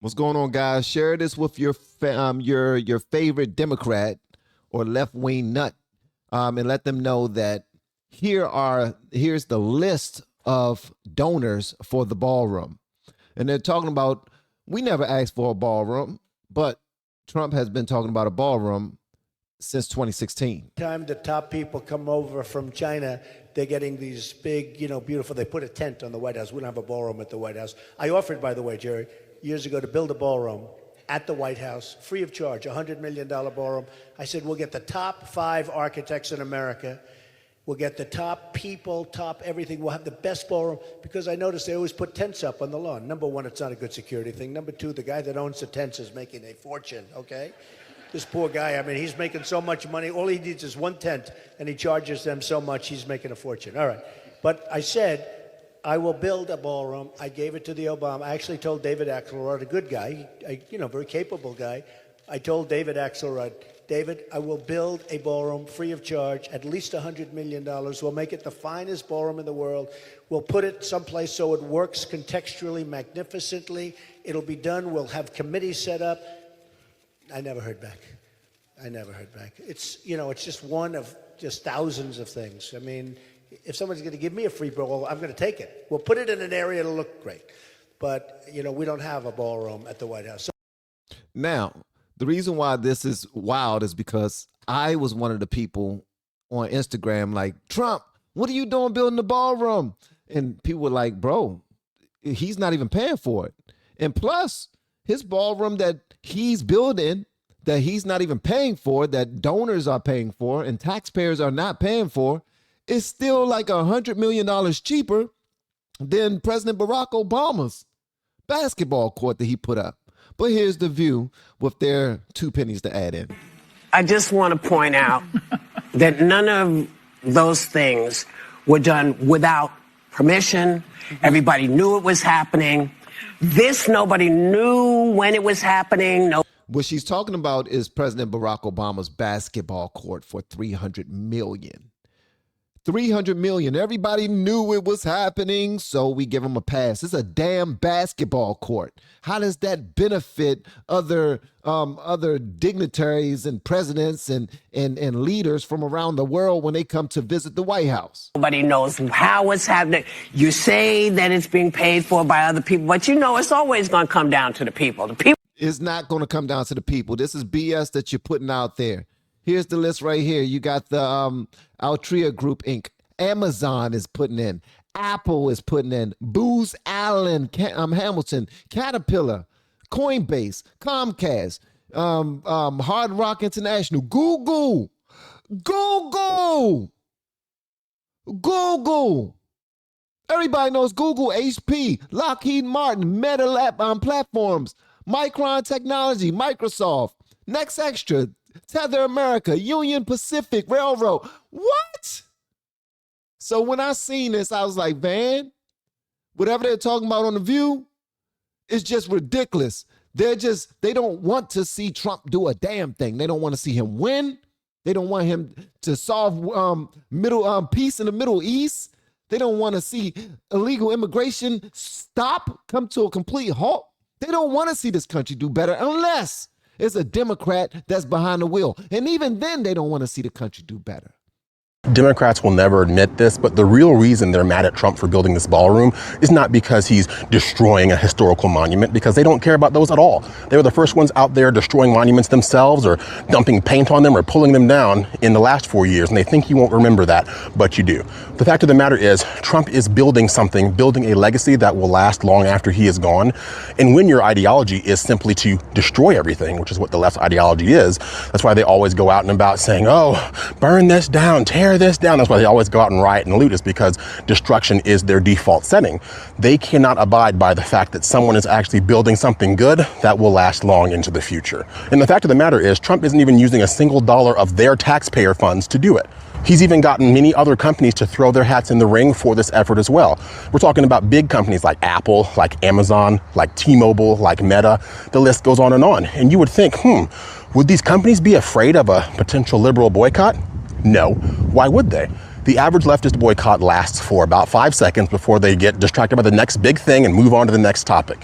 What's going on, guys? Share this with your favorite Democrat or left wing nut, and let them know that here's the list of donors for the ballroom. And they're talking about, we never asked for a ballroom, but Trump has been talking about a ballroom since 2016. Time the top people come over from China, they're getting these big, beautiful, they put a tent on the White House. We don't have a ballroom at the White House. I offered, by the way, Jerry, years ago to build a ballroom at the White House, free of charge, $100 million ballroom. I said, we'll get the top 5 architects in America. We'll get the top people, top everything. We'll have the best ballroom, because I noticed they always put tents up on the lawn. Number one, it's not a good security thing. Number two, the guy that owns the tents is making a fortune, okay? This poor guy, I mean, he's making so much money. All he needs is one tent, and he charges them so much, he's making a fortune. All right. But I said, I will build a ballroom. I gave it to the Obama. I actually told David Axelrod, a good guy, very capable guy. I told David Axelrod, David, I will build a ballroom free of charge, at least $100 million. We'll make it the finest ballroom in the world. We'll put it someplace so it works contextually, magnificently. It'll be done. We'll have committees set up. I never heard back. It's, it's just one of just thousands of things. I mean, if someone's going to give me a free ballroom, I'm going to take it. We'll put it in an area that'll look great. But, we don't have a ballroom at the White House. So now, the reason why this is wild is because I was one of the people on Instagram like, Trump, what are you doing building the ballroom? And people were like, bro, he's not even paying for it. And plus, his ballroom that he's building, that he's not even paying for, that donors are paying for and taxpayers are not paying for, is still like $100 million cheaper than President Barack Obama's basketball court that he put up. But here's the View with their 2 pennies to add in. I just want to point out that none of those things were done without permission. Everybody knew it was happening. Nobody knew when it was happening. What she's talking about is President Barack Obama's basketball court for $300 million. $300 million. Everybody knew it was happening, so we give him a pass. It's a damn basketball court. How does that benefit other dignitaries and presidents and leaders from around the world when they come to visit the White House? Nobody knows how it's happening. You say that it's being paid for by other people, but it's always going to come down to the people. It's not going to come down to the people. This is BS that you're putting out there. Here's the list right here. You got the Altria Group Inc. Amazon is putting in. Apple is putting in. Booz Allen Hamilton, Caterpillar, Coinbase, Comcast, Hard Rock International, Google. Everybody knows Google, HP, Lockheed Martin, Meta Platforms, Micron Technology, Microsoft, Next Extra, Tether America, Union Pacific Railroad. What? So when I seen this, I was like, man, whatever they're talking about on The View, it's just ridiculous. They don't want to see Trump do a damn thing. They don't want to see him win. They don't want him to solve peace in the Middle East. They don't want to see illegal immigration come to a complete halt. They don't want to see this country do better unless it's a Democrat that's behind the wheel. And even then, they don't want to see the country do better. Democrats will never admit this, but the real reason they're mad at Trump for building this ballroom is not because he's destroying a historical monument, because they don't care about those at all. They were the first ones out there destroying monuments themselves or dumping paint on them or pulling them down in the last 4 years, and they think you won't remember that, but you do. The fact of the matter is, Trump is building a legacy that will last long after he is gone. And when your ideology is simply to destroy everything, which is what the left's ideology is, that's why they always go out and about saying, oh, burn this down, tear this down. That's why they always go out and riot and loot, is because destruction is their default setting. They cannot abide by the fact that someone is actually building something good that will last long into the future. And the fact of the matter is, Trump isn't even using a single dollar of their taxpayer funds to do it. He's even gotten many other companies to throw their hats in the ring for this effort as well. We're talking about big companies like Apple, like Amazon, like T-Mobile, like Meta. The list goes on. And you would think, would these companies be afraid of a potential liberal boycott? No. Why would they? The average leftist boycott lasts for about 5 seconds before they get distracted by the next big thing and move on to the next topic.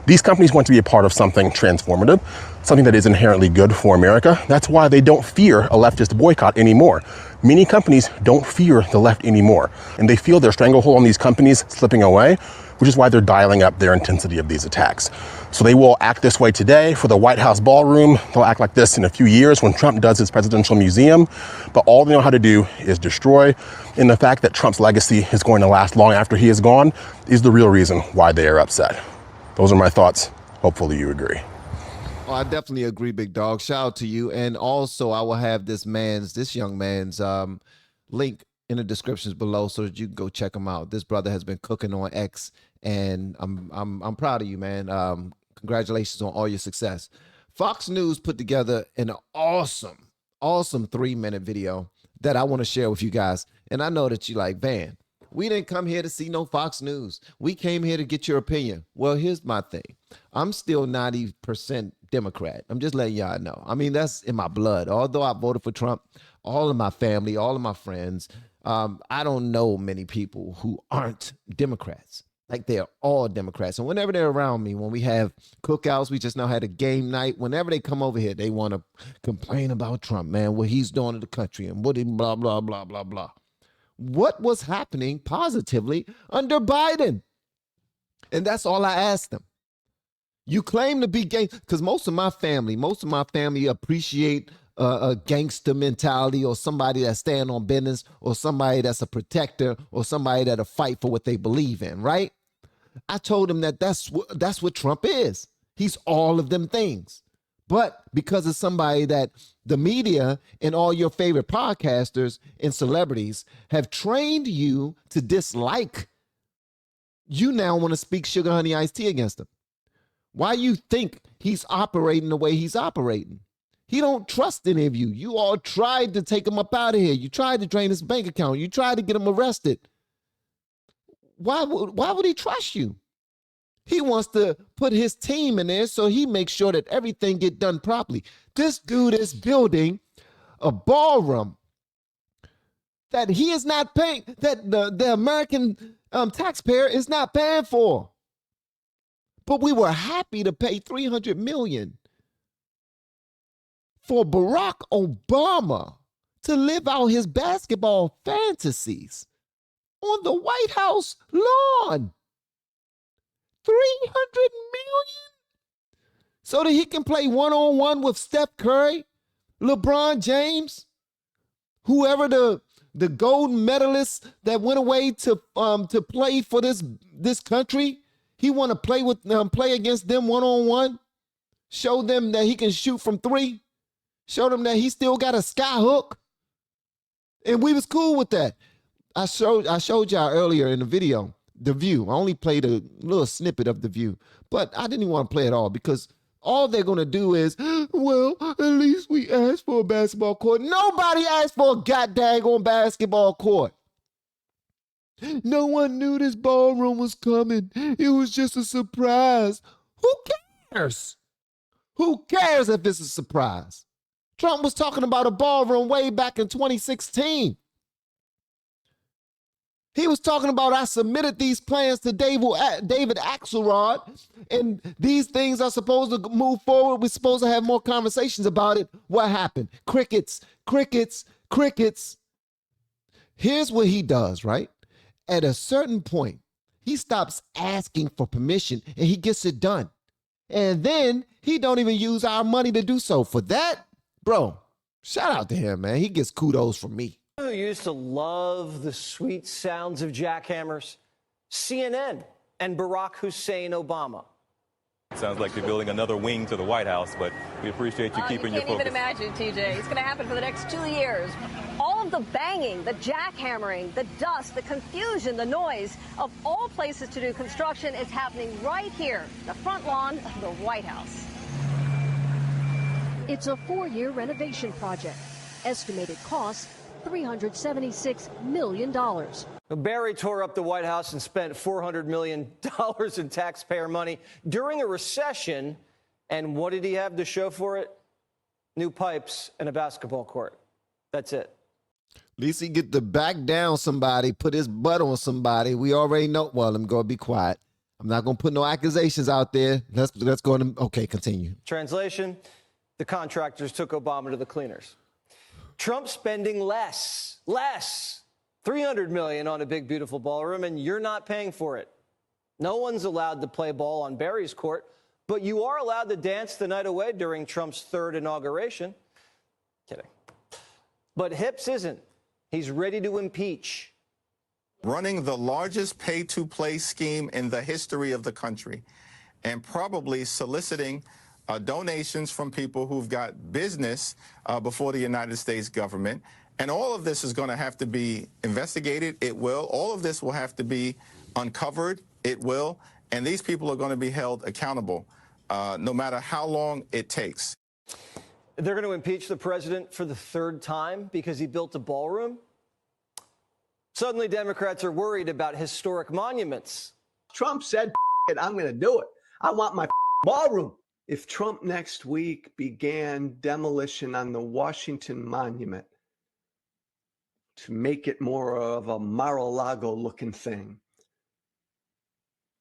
These companies want to be a part of something transformative, something that is inherently good for America. That's why they don't fear a leftist boycott anymore. Many companies don't fear the left anymore, and they feel their stranglehold on these companies slipping away, which is why they're dialing up their intensity of these attacks. So they will act this way today for the White House ballroom. They'll act like this in a few years when Trump does his presidential museum. But all they know how to do is destroy. And the fact that Trump's legacy is going to last long after he is gone is the real reason why they are upset. Those are my thoughts. Hopefully you agree. Oh, I definitely agree, big dog. Shout out to you. And also, I will have this young man's link in the descriptions below so that you can go check him out. This brother has been cooking on X, and I'm proud of you, man. Congratulations on all your success. Fox News put together an awesome 3-minute video that I want to share with you guys. And I know that you like, Van, we didn't come here to see no Fox News. We came here to get your opinion. Well, here's my thing. I'm still 90% Democrat. I'm just letting y'all know. I mean, that's in my blood. Although I voted for Trump, all of my family, all of my friends, I don't know many people who aren't Democrats. Like, they're all Democrats. And whenever they're around me, when we have cookouts, we just now had a game night. Whenever they come over here, they want to complain about Trump, man, what he's doing to the country and what he blah, blah, blah, blah, blah. What was happening positively under Biden? And that's all I asked them. You claim to be gay, because most of my family appreciate a gangster mentality, or somebody that stand on business, or somebody that's a protector, or somebody that'll fight for what they believe in, right? I told them that that's what Trump is. He's all of them things. But because of somebody that the media and all your favorite podcasters and celebrities have trained you to dislike, you now want to speak sugar honey iced tea against him. Why you think he's operating the way he's operating? He don't trust any of you. You all tried to take him up out of here. You tried to drain his bank account. You tried to get him arrested. Why would he trust you? He wants to put his team in there so he makes sure that everything get done properly. This dude is building a ballroom that he is not paying, that the American taxpayer is not paying for. But we were happy to pay $300 million for Barack Obama to live out his basketball fantasies on the White House lawn. $300 million so that he can play one-on-one with Steph Curry, LeBron James, whoever the gold medalists that went away to play for this country. He want to play against them one-on-one, show them that he can shoot from 3, show them that he still got a sky hook, and we was cool with that. I showed y'all earlier in the video The View. I only played a little snippet of The View, but I didn't even want to play it all because all they're going to do is, well, at least we asked for a basketball court. Nobody asked for a goddamn basketball court. No one knew this ballroom was coming. It was just a surprise. Who cares? Who cares if it's a surprise? Trump was talking about a ballroom way back in 2016. He was talking about, I submitted these plans to David Axelrod, and these things are supposed to move forward. We're supposed to have more conversations about it. What happened? Crickets, crickets, crickets. Here's what he does, right? At a certain point, he stops asking for permission and he gets it done. And then he don't even use our money to do so. For that, bro, shout out to him, man. He gets kudos from me. Who used to love the sweet sounds of jackhammers? CNN and Barack Hussein Obama. Sounds like you're building another wing to the White House, but we appreciate you keeping your focus. You can't even imagine, TJ. It's going to happen for the next 2 years. All of the banging, the jackhammering, the dust, the confusion, the noise of all places to do construction is happening right here, the front lawn of the White House. It's a 4-year renovation project. Estimated cost, $376 million. Barry tore up the White House and spent $400 million in taxpayer money during a recession. And what did he have to show for it? New pipes and a basketball court. That's it. least he get to back down somebody, put his butt on somebody. We already know. Well, let me go be quiet. I'm not going to put no accusations out there. Let's go to, okay, continue. Translation, the contractors took Obama to the cleaners. Trump spending less, $300 million on a big, beautiful ballroom, and you're not paying for it. No one's allowed to play ball on Barry's court, but you are allowed to dance the night away during Trump's third inauguration. Kidding. But Hips isn't. He's ready to impeach. Running the largest pay-to-play scheme in the history of the country and probably soliciting donations from people who've got business before the United States government. And all of this is going to have to be investigated. It will. All of this will have to be uncovered. It will. And these people are going to be held accountable no matter how long it takes. They're going to impeach the president for the third time because he built a ballroom? Suddenly, Democrats are worried about historic monuments. Trump said, it, I'm going to do it. I want my ballroom. If Trump next week began demolition on the Washington Monument to make it more of a Mar-a-Lago looking thing,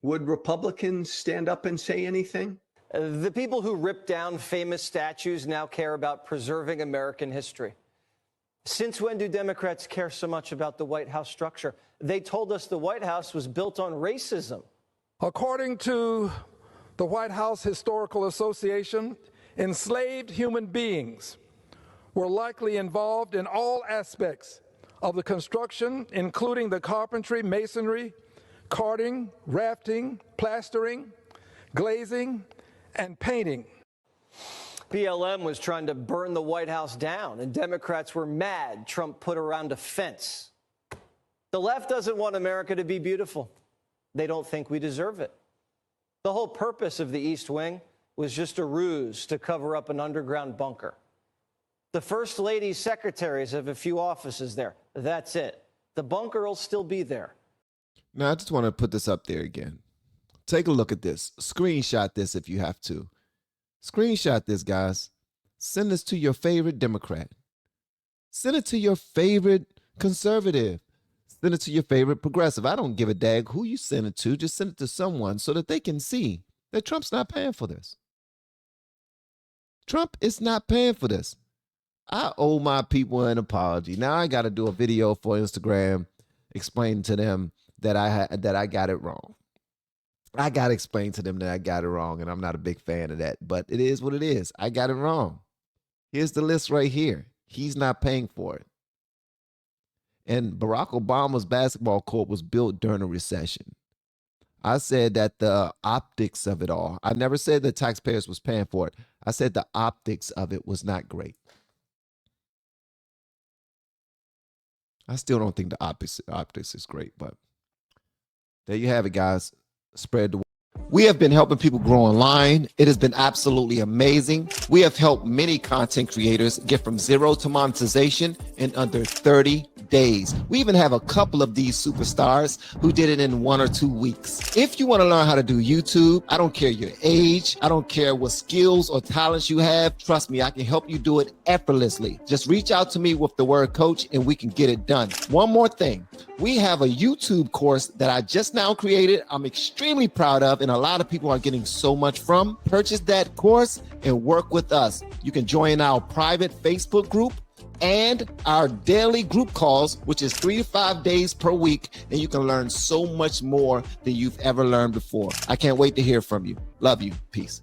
would Republicans stand up and say anything? The people who ripped down famous statues now care about preserving American history. Since when do Democrats care so much about the White House structure? They told us the White House was built on racism. According to the White House Historical Association, enslaved human beings were likely involved in all aspects of the construction, including the carpentry, masonry, carting, rafting, plastering, glazing, and painting. BLM was trying to burn the White House down, and Democrats were mad Trump put around a fence. The left doesn't want America to be beautiful. They don't think we deserve it. The whole purpose of the East Wing was just a ruse to cover up an underground bunker. The First Lady's secretaries have a few offices there. That's it. The bunker will still be there. Now, I just want to put this up there again. Take a look at this. Screenshot this if you have to. Screenshot this, guys. Send this to your favorite Democrat. Send it to your favorite conservative. Send it to your favorite progressive. I don't give a dag who you send it to. Just send it to someone so that they can see that Trump's not paying for this. Trump is not paying for this. I owe my people an apology. Now I got to do a video for Instagram explaining to them that I got it wrong. I got to explain to them that I got it wrong, and I'm not a big fan of that. But it is what it is. I got it wrong. Here's the list right here. He's not paying for it. And Barack Obama's basketball court was built during a recession. I said that the optics of it all, I never said that taxpayers was paying for it. I said the optics of it was not great. I still don't think the optics is great, but there you have it, guys. Spread the word. We have been helping people grow online. It has been absolutely amazing. We have helped many content creators get from zero to monetization in under 30 days. We even have a couple of these superstars who did it in 1 or 2 weeks. If you want to learn how to do YouTube, I don't care your age, I don't care what skills or talents you have. Trust me, I can help you do it effortlessly. Just reach out to me with the word coach and we can get it done. One more thing. We have a YouTube course that I just now created. I'm extremely proud of, and a lot of people are getting so much from. Purchase that course and work with us. You can join our private Facebook group and our daily group calls, which is 3 to 5 days per week, and you can learn so much more than you've ever learned before. I can't wait to hear from you. Love you. Peace.